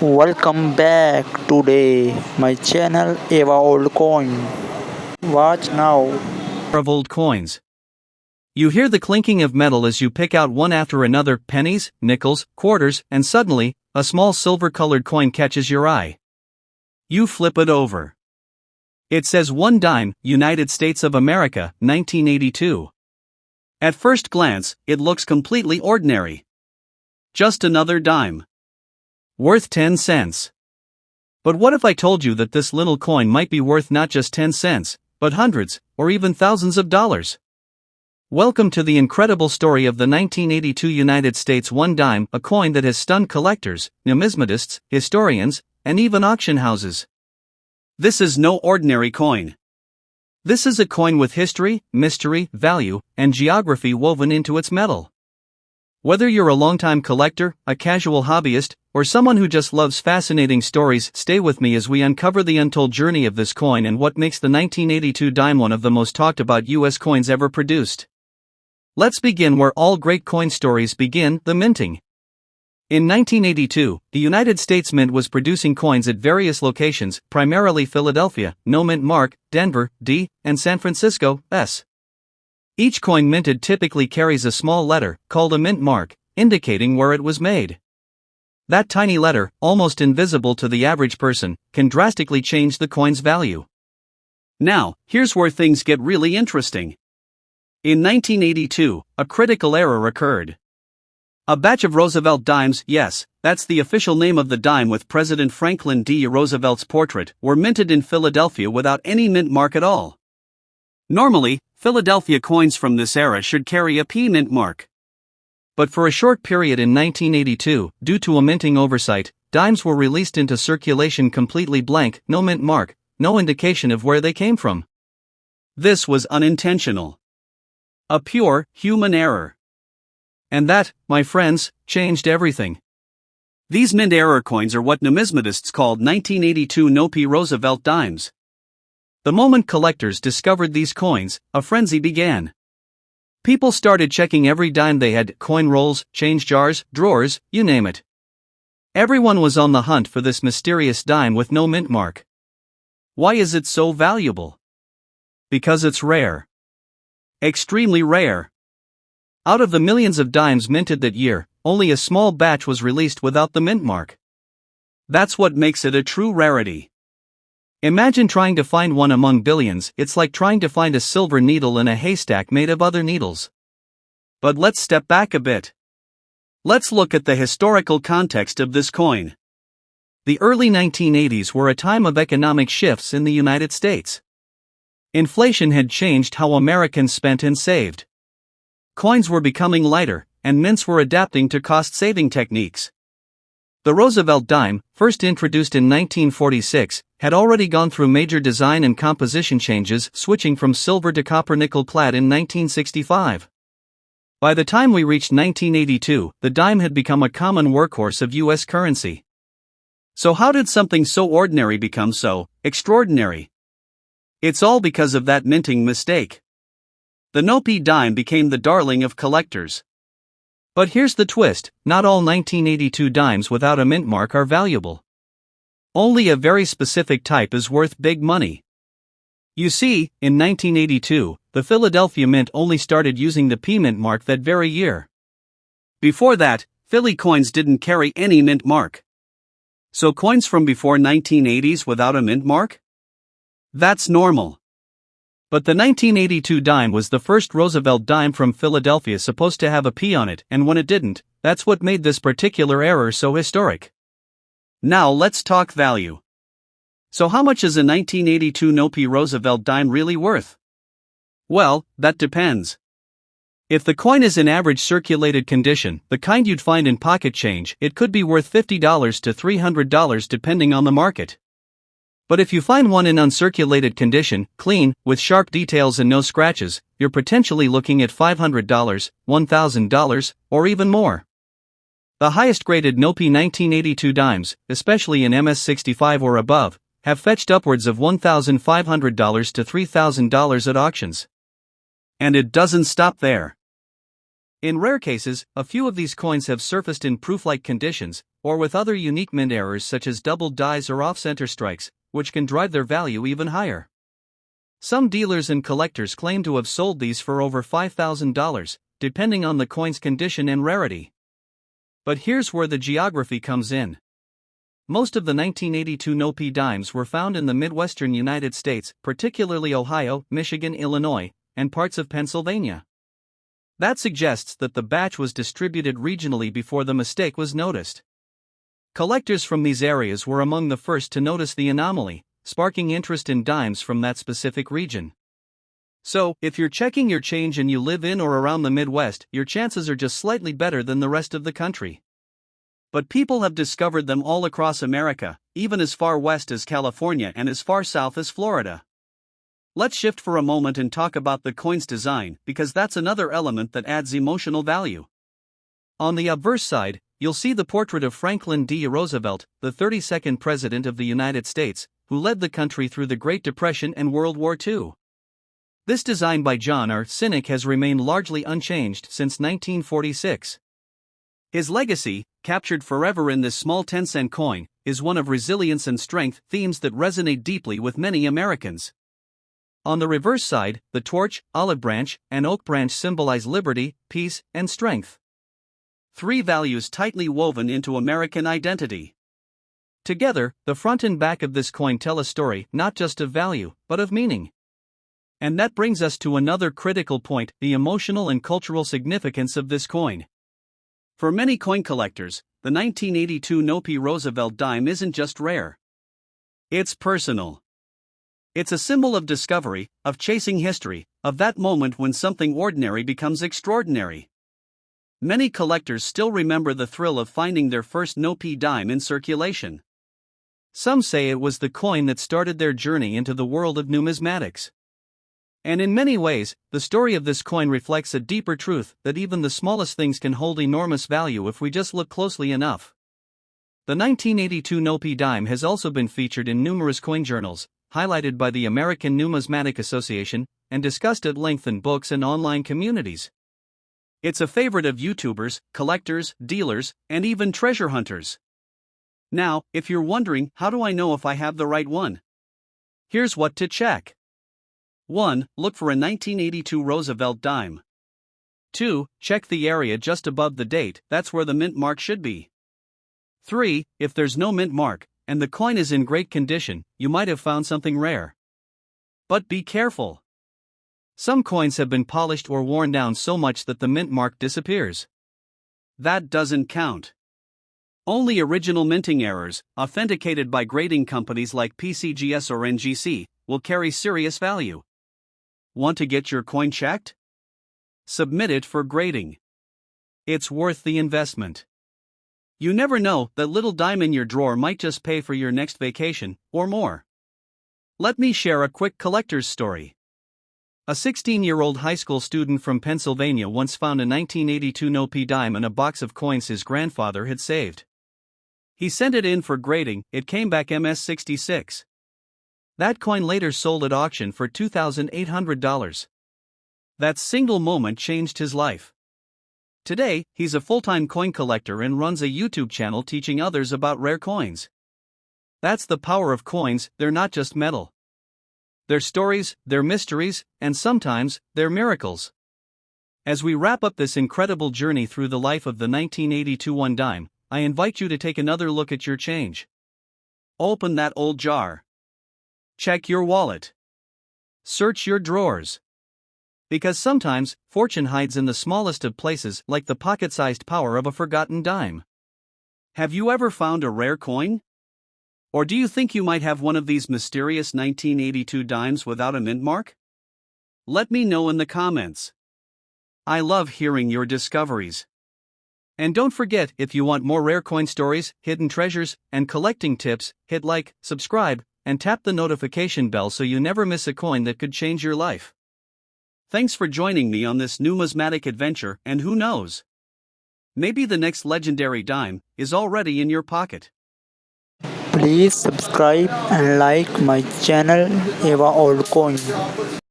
Welcome back today my channel Eva Old Coin. Watch now. Of old coins. You hear the clinking of metal as you pick out one after another: pennies, nickels, quarters, and suddenly, a small silver-colored coin catches your eye. You flip it over. It says 1 dime, United States of America, 1982. At first glance, it looks completely ordinary. Just another dime. Worth 10 cents. But what if I told you that this little coin might be worth not just 10 cents, but hundreds, or even thousands of dollars? Welcome to the incredible story of the 1982 United States 1 dime, a coin that has stunned collectors, numismatists, historians, and even auction houses. This is no ordinary coin. This is a coin with history, mystery, value, and geography woven into its metal. Whether you're a longtime collector, a casual hobbyist, or someone who just loves fascinating stories, stay with me as we uncover the untold journey of this coin and what makes the 1982 dime one of the most talked about U.S. coins ever produced. Let's begin where all great coin stories begin: the minting. In 1982, the United States Mint was producing coins at various locations, primarily Philadelphia, No Mint Mark, Denver, D, and San Francisco, S. Each coin minted typically carries a small letter, called a mint mark, indicating where it was made. That tiny letter, almost invisible to the average person, can drastically change the coin's value. Now, here's where things get really interesting. In 1982, a critical error occurred. A batch of Roosevelt dimes, yes, that's the official name of the dime with President Franklin D. Roosevelt's portrait, were minted in Philadelphia without any mint mark at all. Normally, Philadelphia coins from this era should carry a P mint mark. But for a short period in 1982, due to a minting oversight, dimes were released into circulation completely blank, no mint mark, no indication of where they came from. This was unintentional. A pure, human error. And that, my friends, changed everything. These mint error coins are what numismatists called 1982 no-P Roosevelt dimes. The moment collectors discovered these coins, a frenzy began. People started checking every dime they had: coin rolls, change jars, drawers, you name it. Everyone was on the hunt for this mysterious dime with no mint mark. Why is it so valuable? Because it's rare. Extremely rare. Out of the millions of dimes minted that year, only a small batch was released without the mint mark. That's what makes it a true rarity. Imagine trying to find one among billions. It's like trying to find a silver needle in a haystack made of other needles. But let's step back a bit. Let's look at the historical context of this coin. The early 1980s were a time of economic shifts in the United States. Inflation had changed how Americans spent and saved. Coins were becoming lighter, and mints were adapting to cost-saving techniques. The Roosevelt dime, first introduced in 1946, had already gone through major design and composition changes, switching from silver to copper nickel clad in 1965. By the time we reached 1982, the dime had become a common workhorse of U.S. currency. So how did something so ordinary become so extraordinary? It's all because of that minting mistake. The no-P dime became the darling of collectors. But here's the twist: not all 1982 dimes without a mint mark are valuable. Only a very specific type is worth big money. You see, in 1982, the Philadelphia Mint only started using the P mint mark that very year. Before that, Philly coins didn't carry any mint mark. So coins from before 1980s without a mint mark? That's normal. But the 1982 dime was the first Roosevelt dime from Philadelphia supposed to have a P on it, and when it didn't, that's what made this particular error so historic. Now let's talk value. So how much is a 1982 no-P Roosevelt dime really worth? Well, that depends. If the coin is in average circulated condition, the kind you'd find in pocket change, it could be worth $50 to $300 depending on the market. But if you find one in uncirculated condition, clean, with sharp details and no scratches, you're potentially looking at $500, $1,000, or even more. The highest graded no-P 1982 dimes, especially in MS65 or above, have fetched upwards of $1,500 to $3,000 at auctions. And it doesn't stop there. In rare cases, a few of these coins have surfaced in proof-like conditions, or with other unique mint errors such as doubled dies or off-center strikes, which can drive their value even higher. Some dealers and collectors claim to have sold these for over $5,000, depending on the coin's condition and rarity. But here's where the geography comes in. Most of the 1982 no-P dimes were found in the Midwestern United States, particularly Ohio, Michigan, Illinois, and parts of Pennsylvania. That suggests that the batch was distributed regionally before the mistake was noticed. Collectors from these areas were among the first to notice the anomaly, sparking interest in dimes from that specific region. So, if you're checking your change and you live in or around the Midwest, your chances are just slightly better than the rest of the country. But people have discovered them all across America, even as far west as California and as far south as Florida. Let's shift for a moment and talk about the coin's design, because that's another element that adds emotional value. On the obverse side, you'll see the portrait of Franklin D. Roosevelt, the 32nd President of the United States, who led the country through the Great Depression and World War II. This design by John R. Sinek has remained largely unchanged since 1946. His legacy, captured forever in this small 10-cent coin, is one of resilience and strength, themes that resonate deeply with many Americans. On the reverse side, the torch, olive branch, and oak branch symbolize liberty, peace, and strength. Three values tightly woven into American identity. Together, the front and back of this coin tell a story not just of value, but of meaning. And that brings us to another critical point: the emotional and cultural significance of this coin. For many coin collectors, the 1982 no-P Roosevelt dime isn't just rare. It's personal. It's a symbol of discovery, of chasing history, of that moment when something ordinary becomes extraordinary. Many collectors still remember the thrill of finding their first no-P dime in circulation. Some say it was the coin that started their journey into the world of numismatics. And in many ways, the story of this coin reflects a deeper truth, that even the smallest things can hold enormous value if we just look closely enough. The 1982 no-P dime has also been featured in numerous coin journals, highlighted by the American Numismatic Association, and discussed at length in books and online communities. It's a favorite of YouTubers, collectors, dealers, and even treasure hunters. Now, if you're wondering, how do I know if I have the right one? Here's what to check. 1. Look for a 1982 Roosevelt dime. 2. Check the area just above the date, that's where the mint mark should be. 3. If there's no mint mark, and the coin is in great condition, you might have found something rare. But be careful. Some coins have been polished or worn down so much that the mint mark disappears. That doesn't count. Only original minting errors, authenticated by grading companies like PCGS or NGC, will carry serious value. Want to get your coin checked? Submit it for grading. It's worth the investment. You never know, that little dime in your drawer might just pay for your next vacation, or more. Let me share a quick collector's story. A 16-year-old high school student from Pennsylvania once found a 1982 no-P dime in a box of coins his grandfather had saved. He sent it in for grading, it came back MS-66. That coin later sold at auction for $2,800. That single moment changed his life. Today, he's a full-time coin collector and runs a YouTube channel teaching others about rare coins. That's the power of coins, they're not just metal. They're stories, they're mysteries, and sometimes, they're miracles. As we wrap up this incredible journey through the life of the 1982 one dime, I invite you to take another look at your change. Open that old jar. Check your wallet. Search your drawers. Because sometimes, fortune hides in the smallest of places, like the pocket-sized power of a forgotten dime. Have you ever found a rare coin? Or do you think you might have one of these mysterious 1982 dimes without a mint mark? Let me know in the comments. I love hearing your discoveries. And don't forget, if you want more rare coin stories, hidden treasures, and collecting tips, hit like, subscribe, and tap the notification bell so you never miss a coin that could change your life. Thanks for joining me on this numismatic adventure, and who knows? Maybe the next legendary dime is already in your pocket. Please subscribe and like my channel Eva Old Coin.